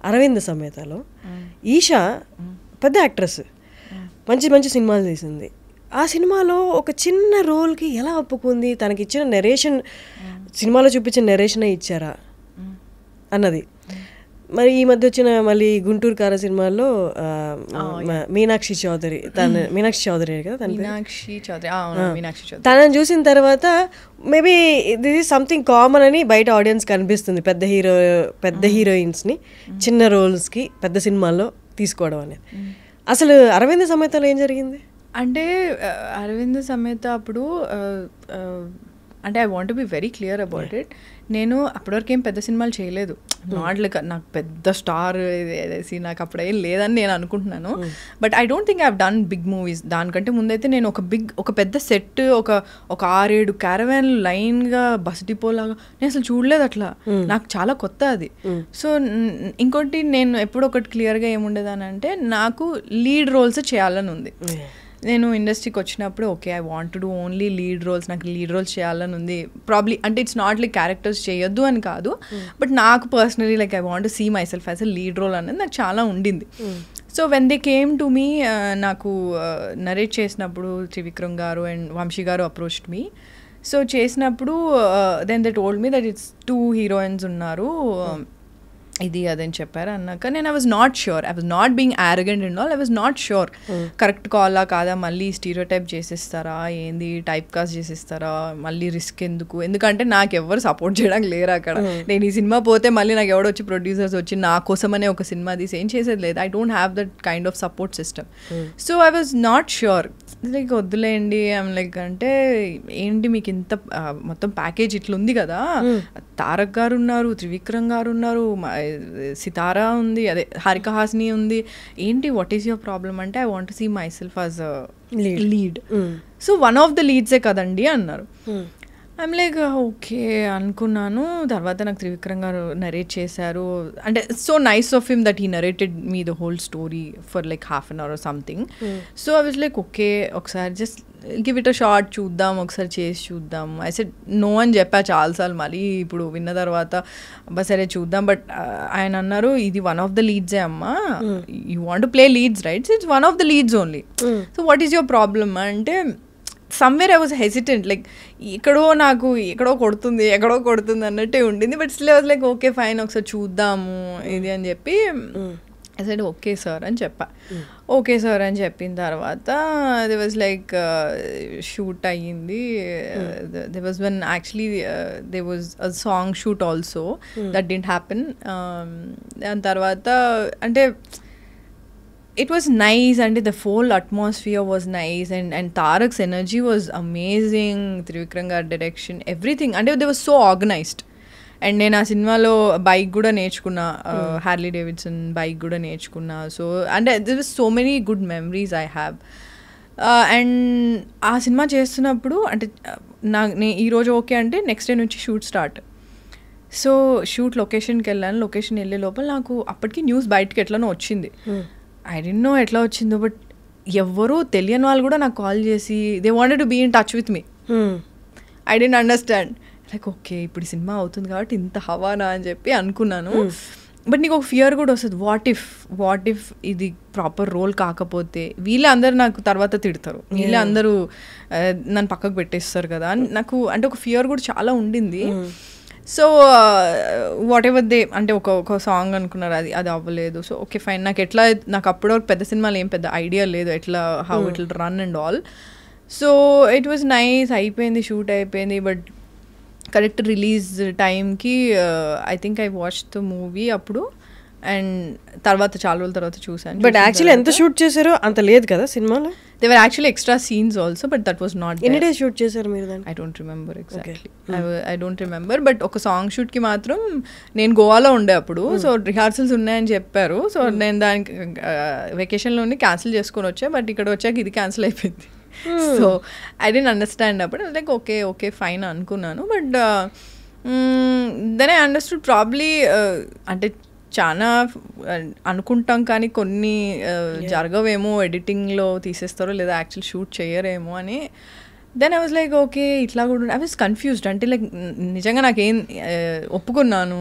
అరవింద సమేతలో ఈషా పెద్ద యాక్ట్రెస్, మంచి మంచి సినిమాలు తీసింది. ఆ సినిమాలో ఒక చిన్న రోల్కి ఎలా ఒప్పుకుంది? తనకి ఇచ్చిన నెరేషన్, సినిమాలో చూపించిన నెరేషనే ఇచ్చారా అన్నది. మరి ఈ మధ్య వచ్చిన మళ్ళీ గుంటూరు కార సినిమాల్లో మీనాక్షి చౌదరి కదా తనని చూసిన తర్వాత maybe this is something common అని బయట ఆడియన్స్ కనిపిస్తుంది. పెద్ద హీరోయిన్స్ని చిన్న రోల్స్కి పెద్ద సినిమాల్లో తీసుకోవడం అనేది. అసలు అరవింద సమేతలో ఏం జరిగింది అంటే, అరవింద సమేత అప్పుడు అంటే I want be very clear about it. నేను అప్పటివరకు ఏం పెద్ద సినిమాలు చేయలేదు. నాట్ లైక్ నాకు పెద్ద స్టార్ వేసి నాకు అప్పుడు ఏం లేదని నేను అనుకుంటున్నాను. But I don't think I have done big movies. దానికంటే ముందైతే నేను ఒక పెద్ద సెట్, ఒక 6-7 క్యారవాన్ లైన్గా బస్ డిపో లాగా నేను అసలు చూడలేదు. అట్లా నాకు చాలా కొత్త అది. సో ఇంకోటి నేను ఎప్పుడు ఒకటి క్లియర్గా ఏముండేదానంటే, నాకు లీడ్ రోల్స్ చేయాలని ఉంది. నేను ఇండస్ట్రీకి వచ్చినప్పుడు okay I want to do only lead roles, నాకు లీడ్ రోల్స్ చేయాలని ఉంది. ప్రాబ్లీ అంటే ఇట్స్ నాట్ లైక్ క్యారెక్టర్స్ చేయొద్దు అని కాదు, బట్ నాకు personally like I want to see myself as a lead role అనేది నాకు చాలా ఉండింది. So when they came to me, నాకు నరేట్ చేసినప్పుడు Trivikram garu and Vamshi garu approached me. So చేసినప్పుడు then they told me that it's 2 heroines ఉన్నారు, ఇది అదని చెప్పారు. అన్నాక నేను I was not sure, I was not being arrogant and all, I was not sure correct కాలా కాదా, మళ్ళీ స్టీరియోటైప్ చేసేస్తారా ఏంది, టైప్ కాస్ట్ చేసేస్తారా, మళ్ళీ రిస్క్ ఎందుకు, ఎందుకంటే నాకు ఎవరు సపోర్ట్ చేయడానికి లేరు అక్కడ. నేను ఈ సినిమా పోతే మళ్ళీ నాకు ఎవడో వచ్చి ప్రొడ్యూసర్స్ వచ్చి నా కోసమనే ఒక సినిమా తీసి ఏం చేసేది లేదు. I don't have that kind of support system. So I was not sure. Like వద్దులేండి, ఐమ్ లైక్ అంటే ఏంటి మీకు ఇంత మొత్తం ప్యాకేజ్ ఇట్లా ఉంది కదా, తారక్ గారు ఉన్నారు, త్రివిక్రమ్ గారు ఉన్నారు, సితారా ఉంది, అదే హారిక హాస్ని ఉంది, ఏంటి వాట్ ఈస్ యువర్ ప్రాబ్లమ్ అంటే I want to see myself as lead. So one of the లీడ్సే కదండి అన్నారు. ఐమ్ లైక్ ఓకే అనుకున్నాను. తర్వాత నాకు త్రివిక్రమ్ గారు నరేట్ చేశారు. అంటే so nice of him that he narrated me the whole story for like half an hour or something. So I was like okay ఒకసారి just give it a short, చూద్దాం ఒకసారి చేసి చూద్దాం. ఐ సెడ్ నో అని చెప్పా చాలాసార్లు. మళ్ళీ ఇప్పుడు విన్న తర్వాత అబ్బా సరే చూద్దాం. బట్ ఆయన అన్నారు ఇది వన్ ఆఫ్ ద లీడ్సే అమ్మా, you want to play leads right, it's one of the leads only. So what is your problem అంటే somewhere I was hesitant, like ఎక్కడో కొడుతుంది అన్నట్టే ఉండింది. But still I was like okay fine ఒకసారి చూద్దాము ఇది అని చెప్పి ఐ సెడ్ ఓకే సార్ అని చెప్పా. ఓకే సార్ అని చెప్పిన తర్వాత దే వాజ్ లైక్ షూట్ అయ్యింది. They was one actually they was a song shoot also that didn't happen. దాని తర్వాత అంటే it was nice and the whole atmosphere was nice and Tarak's energy was amazing, Trivikram gar direction, everything, and they were so organized. And నేను ఆ సినిమాలో bike కూడా నేర్చుకున్నా, Harley Davidson bike కూడా నేర్చుకున్నా. సో అంటే there was so many good memories I have. And ఆ cinema చేస్తున్నప్పుడు అంటే ఈరోజు ఓకే అంటే నెక్స్ట్ డే నుంచి షూట్ స్టార్ట్. సో షూట్ లొకేషన్కి వెళ్ళాను. లొకేషన్ వెళ్ళే లోపల నాకు అప్పటికి న్యూస్ బయటకి ఎట్లనో వచ్చింది. ఐ డోంట్ నో ఎట్లా వచ్చిందో, బట్ ఎవ్వరూ తెలియని వాళ్ళు కూడా నాకు కాల్ చేసి they wanted to be in touch with me. I don't understand, like okay ఇప్పుడు ఈ సినిమా అవుతుంది కాబట్టి ఇంత హవానా అని చెప్పి అనుకున్నాను. బట్ నీకు ఒక ఫియర్ కూడా వస్తుంది, వాట్ ఇఫ్ ఇది ప్రాపర్ రోల్ కాకపోతే వీళ్ళే అందరూ నాకు తర్వాత తిడతారు, వీళ్ళే అందరూ నన్ను పక్కకు పెట్టేస్తారు కదా అని నాకు అంటే ఒక ఫియర్ కూడా చాలా ఉండింది. సో వాట్ ఎవర్ దే అంటే ఒక సాంగ్ అనుకున్నారు, అది అవ్వలేదు. సో ఓకే ఫైన్, నాకు అప్పటివరకు పెద్ద సినిమాలు ఏం పెద్ద ఐడియా లేదు ఎట్లా how it will run and all. So it was nice, అయిపోయింది షూట్ అయిపోయింది. బట్ కరెక్ట్ రిలీజ్ టైంకి I think I watch the movie అప్పుడు, అండ్ తర్వాత చాలా రోజుల తర్వాత చూసాను. బట్ యాక్చువల్లీ ఎంత షూట్ చేశారో అంత లేదు కదా సినిమాలో. There were actually extra scenes also, but that was not there. Any day shoot chesaru meer then? I don't remember exactly. Okay. I don't remember, but oka song shoot ki matram nenu Goa lo unde appudu, so rehearsals unnayani chepparu. So nenu daniki vacation lo undi cancel cheskoni vacha, but ikkada vachaka idi cancel ayipindi. So I didn't understand appudu. I was like okay fine anukunnanu, but then I understood probably ante చాలా అనుకుంటాం కానీ కొన్ని జరగవేమో, ఎడిటింగ్లో తీసేస్తారో లేదా actual shoot చేయరేమో అని. Then I was like okay ఇట్లా కూడా I was confused. అంటే లైక్ నిజంగా నాకేం ఒప్పుకున్నాను,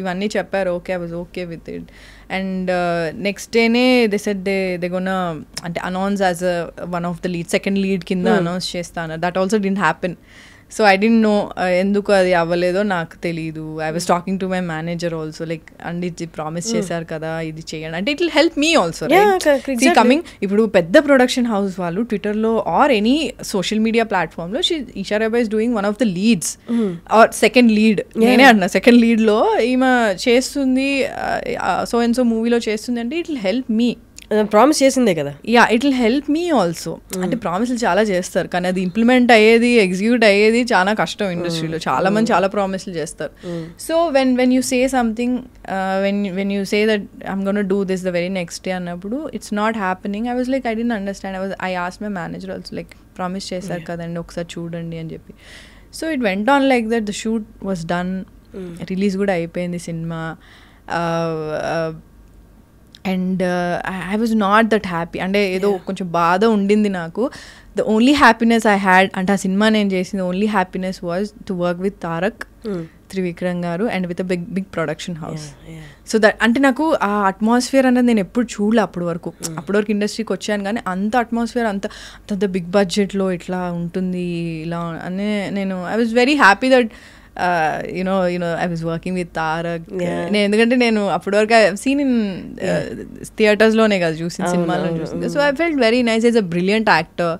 ఇవన్నీ చెప్పారు, okay I was okay with it. And next డేనే దే సెడ్ దే గోనా అంటే announce as one of the lead, second lead కింద అనౌన్స్ చేస్తాను. That also didn't happen. So I didn't know ఎందుకు అది అవ్వలేదో నాకు తెలీదు. I was talking to my manager also like and ఇది ప్రామిస్ చేశారు కదా ఇది చేయండి అంటే it will help me also coming. ఇప్పుడు పెద్ద ప్రొడక్షన్ హౌస్ వాళ్ళు ట్విట్టర్లో ఆర్ ఎనీ సోషల్ మీడియా ప్లాట్ఫామ్లో Eesha Rebba is doing one of the leads or second lead. నేనే అంటున్నా సెకండ్ లీడ్లో ఈమె చేస్తుంది, సో అండ్ సో మూవీలో చేస్తుంది అంటే it will help me. Promise చేసిందే కదా. Yeah it will help me also. అంటే ప్రామిస్లు చాలా చేస్తారు కానీ అది ఇంప్లిమెంట్ అయ్యేది, ఎగ్జిక్యూట్ అయ్యేది చాలా కష్టం ఇండస్ట్రీలో. చాలా మంది చాలా ప్రామిస్లు చేస్తారు. So when you say something, when you say that I'm gonna do this the very next day అన్నప్పుడు it's not happening. I was like I didn't understand. I asked my manager also like promise చేశారు కదండి ఒకసారి చూడండి అని చెప్పి. So it went on like that. The shoot was done, release కూడా అయిపోయింది సినిమా. And I was not that happy. అంటే ఏదో కొంచెం బాధ ఉండింది నాకు. The only happiness I had అంటే ఆ సినిమా నేను చేసింది only happiness was to work with Tarak, Trivikram garu and with a big production house. So that అంటే నాకు ఆ అట్మాస్ఫియర్ అనేది నేను ఎప్పుడు చూడలే అప్పటి వరకు ఇండస్ట్రీకి వచ్చాను కానీ అంత అట్మాస్ఫియర్ అంత బిగ్ బడ్జెట్లో ఇట్లా ఉంటుంది ఇలా అని నేను I was very happy that you know I was working with Tarak. ఎందుకంటే నేను అప్పటి వరకు సీన్ ఇన్ థియేటర్స్లోనే కదా చూసిన, సినిమాలో చూసింది. So I felt very nice. Is a brilliant actor.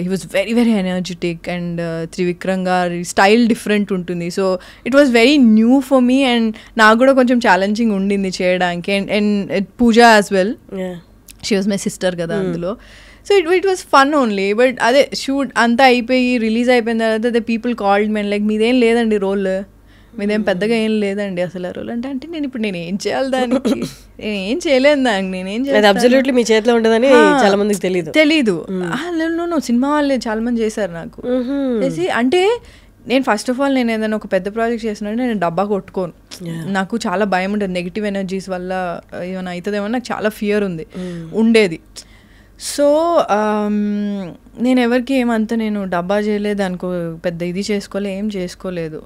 He was very very energetic and Trivikram గారి స్టైల్ డిఫరెంట్ ఉంటుంది. So it was very new for me and నాకు కూడా కొంచెం ఛాలెంజింగ్ ఉండింది చేయడానికి. And Pooja as well, she was my sister కదా అందులో. So it was fun only. But అదే షూట్ అంతా అయిపోయి రిలీజ్ అయిపోయిన తర్వాత the people called me like మీదేం లేదండి రోల్, మీదేం పెద్దగా ఏం లేదండి అసలు ఆ రోల్ అంటే నేను ఏం చేయాలి దానికి, నేను ఏం చేయలేను దానికి, నేనేం చేయాలి అబ్సల్యూట్లీ మీ చేతిలో ఉండదని చాలా మందికి తెలీదు. సినిమా వాళ్ళే చాలా మంది చేశారు నాకు చేసి. అంటే నేను ఫస్ట్ ఆఫ్ ఆల్ నేను ఏదైనా ఒక పెద్ద ప్రాజెక్ట్ చేసినట్టు నేను డబ్బా కొట్టుకోను. నాకు చాలా భయం ఉంటుంది నెగిటివ్ ఎనర్జీస్ వల్ల ఏమైనా అవుతుందేమో నాకు చాలా ఫియర్ ఉండేది. సో నేను ఎవరికి ఏమంతా నేను డబ్బా చేయలేదు అనుకో, పెద్ద ఇది ఏం చేసుకోలేదు.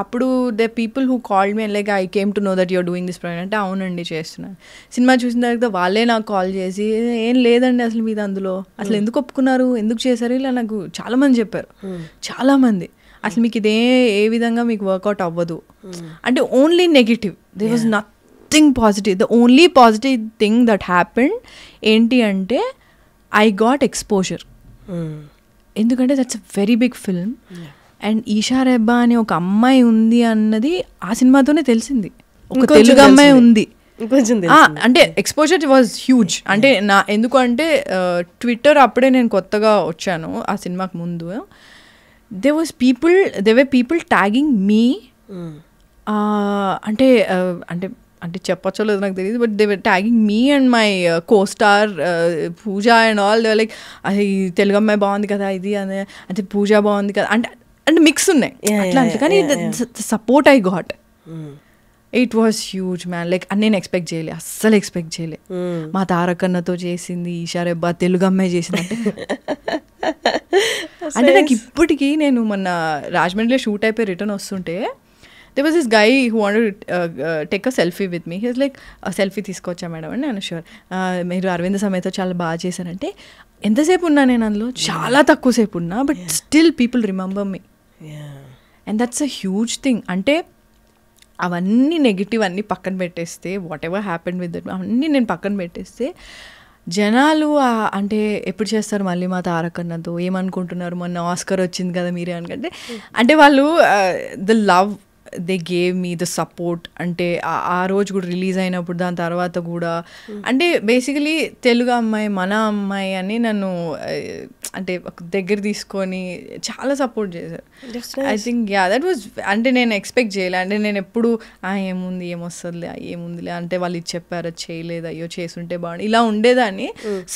అప్పుడు the people who called me like I came to know that you're doing this project అంటే అవునండి చేస్తున్నాను. సినిమా చూసిన తర్వాత వాళ్ళే నాకు కాల్ చేసి ఏం లేదండి అసలు మీద అందులో అసలు ఎందుకు ఒప్పుకున్నారు, ఎందుకు చేశారు, ఇలా నాకు చాలామంది చెప్పారు. చాలామంది అసలు మీకు ఇదే ఏ విధంగా మీకు వర్కౌట్ అవ్వదు అంటే only negative. They was nothing positive. The only positive thing that happened ఏంటి అంటే ఐ గాట్ ఎక్స్పోజర్. ఎందుకంటే that's a very big film and Eesha Rebba అనే ఒక అమ్మాయి ఉంది అన్నది ఆ సినిమాతోనే తెలిసింది. ఒక తెలుగు అమ్మాయి ఉంది అంటే ఎక్స్పోజర్ వాజ్ హ్యూజ్. అంటే ఎందుకంటే ట్విట్టర్ అప్పుడే నేను కొత్తగా వచ్చాను ఆ సినిమాకి ముందు. They were people tagging me అంటే అంటే అంటే చెప్పచ్చో లేదు నాకు తెలియదు, but they were tagging me and my co-star Pooja and all. They were like అది తెలుగు అమ్మాయి బాగుంది కదా ఇది అని, అంటే పూజ బాగుంది కదా అంటే మిక్స్ ఉన్నాయి అట్లా అంటే. కానీ support I got it was huge man. Like నేను ఎక్స్పెక్ట్ చేయలే, అస్సలు ఎక్స్పెక్ట్ చేయలే. మా తారకన్నతో చేసింది ఈషా రెబ్బా తెలుగు అమ్మాయి చేసింది అంటే నాకు ఇప్పటికీ నేను మొన్న రాజమండ్రిలో షూట్ అయిపోయి రిటర్న్ వస్తుంటే there was this guy who wanted to take a selfie with me. He was like selfie తీసుకోవచ్చా మేడం అని. నేను షూర్ మీరు అరవింద సమేత చాలా బాగా చేశారంటే ఎంతసేపు ఉన్నా నేను అందులో చాలా తక్కువ సేపు ఉన్నా but still people remember me and that's a huge thing. అంటే అవన్నీ నెగిటివ్ అన్నీ పక్కన పెట్టేస్తే what ever happened with that అవన్నీ నేను పక్కన పెట్టేస్తే జనాలు అంటే ఎప్పుడు చేస్తారు మళ్ళీ మా తారకన్నతో ఏమనుకుంటున్నారు, మొన్న ఆస్కర్ వచ్చింది కదా మీరే అనుకుంటే అంటే వాళ్ళు the love they gave me the support. అంటే ఆ రోజు కూడా రిలీజ్ అయినప్పుడు దాని తర్వాత కూడా అంటే బేసికలీ తెలుగు అమ్మాయి మన అమ్మాయి అని నన్ను అంటే దగ్గర తీసుకొని చాలా సపోర్ట్ చేశారు. ఐ థింక్ దట్ వాజ్ అంటే నేను ఎక్స్పెక్ట్ చేయలే. అంటే నేను ఎప్పుడు ఏముంది ఏమొస్తుందిలే ఏముందిలే అంటే వాళ్ళు ఇది చెప్పారు చేయలేదు అయ్యో చేసుంటే బాగుంది ఇలా ఉండేదాన్ని.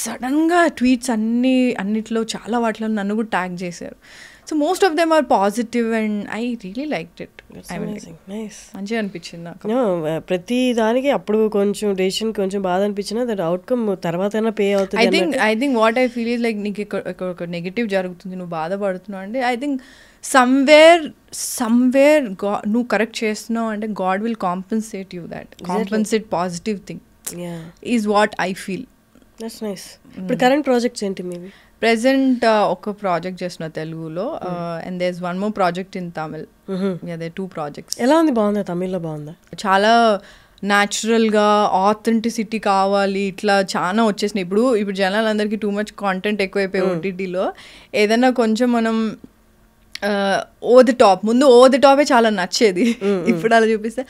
సడన్గా ట్వీట్స్ అన్నిట్లో చాలా వాటిలో నన్ను కూడా ట్యాగ్ చేశారు. So most of them are positive and I really like it. మంచిగా అనిపించింది నాకు. ప్రతి దానికి అప్పుడు కొంచెం డెసిషన్ కొంచెం బాధ అనిపించినా దట్ అవుట్కమ్ తర్వాత పే అవుతుంది. I think what I feel is like నీకు ఒక నెగిటివ్ జరుగుతుంది, నువ్వు బాధపడుతున్నావు అంటే ఐ థింక్ సమ్వేర్ నువ్వు కరెక్ట్ చేస్తున్నావు అంటే god will compensate you that. Compensate positive thing is what I feel. That's nice. ఇప్పుడు కరెంట్ ప్రాజెక్ట్స్ ఏంటి మీవి? ప్రెసెంట్ ఒక ప్రాజెక్ట్ చేసిన తెలుగులో and there is one more project in Tamil. There 2 projects. ఎలా ఉంది? బాగుందా? తమిళ్లో బాగుందా? చాలా న్యాచురల్గా ఆథెంటిసిటీ కావాలి ఇట్లా చాలా వచ్చేసినాయి. ఇప్పుడు జనాలందరికీ టూ మచ్ కాంటెంట్ ఎక్కువైపోయి ఓటీటీలో. ఏదైనా కొంచెం మనం ముందు ఓ ది టాపే చాలా నచ్చేది. ఇప్పుడు అలా చూపిస్తే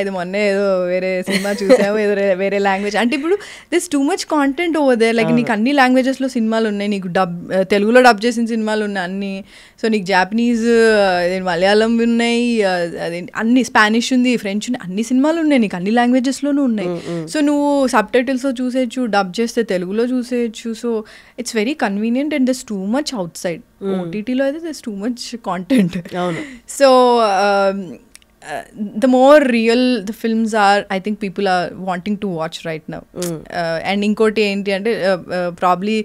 ఇది మొన్నే ఏదో వేరే సినిమా చూసాము, ఏదో వేరే లాంగ్వేజ్ అంటే ఇప్పుడు this too much content over there. Like నీకు అన్ని లాంగ్వేజెస్లో సినిమాలు ఉన్నాయి, నీకు తెలుగులో డబ్ చేసిన సినిమాలు ఉన్నాయి అన్ని. సో నీకు జాపనీస్, మలయాళం ఉన్నాయి, అన్ని స్పానిష్ ఉంది, ఫ్రెంచ్ ఉంది, అన్ని సినిమాలు ఉన్నాయి నీకు, అన్ని లాంగ్వేజెస్లోనూ ఉన్నాయి. సో నువ్వు సబ్ టైటిల్స్లో చూసేయచ్చు, డబ్ చేస్తే తెలుగులో చూసేయచ్చు. So it's very convenient and this too much outside. ఓటీటీలో అయితే this too much content. So the more real the films are, I think people are wanting to watch right now. And inkoti enti ante probably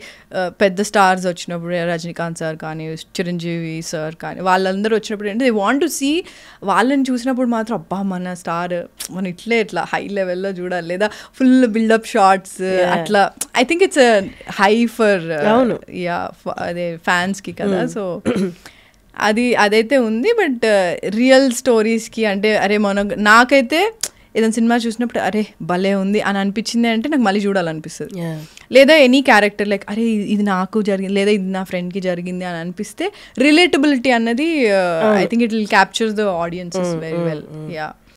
pedda stars vachinappudu Rajinikanth sir kaani Chiranjeevi sir kaani vallandaru vachinappudu ante they want to see వాళ్ళని చూసినప్పుడు మాత్రం అబ్బా మన star మన ఇట్లా high లెవెల్లో చూడాలి, లేదా ఫుల్ బిల్డప్ షార్ట్స్ అట్లా. I think it's high for అదే ఫ్యాన్స్కి కదా. సో అదైతే ఉంది. బట్ రియల్ స్టోరీస్కి అంటే నాకైతే ఏదైనా సినిమా చూసినప్పుడు అరే భలే ఉంది అని అనిపించింది అంటే నాకు మళ్ళీ చూడాలనిపిస్తుంది. లేదా ఎనీ క్యారెక్టర్ లైక్ అరే ఇది నాకు జరిగింది, లేదా ఇది నా ఫ్రెండ్కి జరిగింది అని అనిపిస్తే రిలేటబిలిటీ అన్నది I think it will capture the audiences very well. Yeah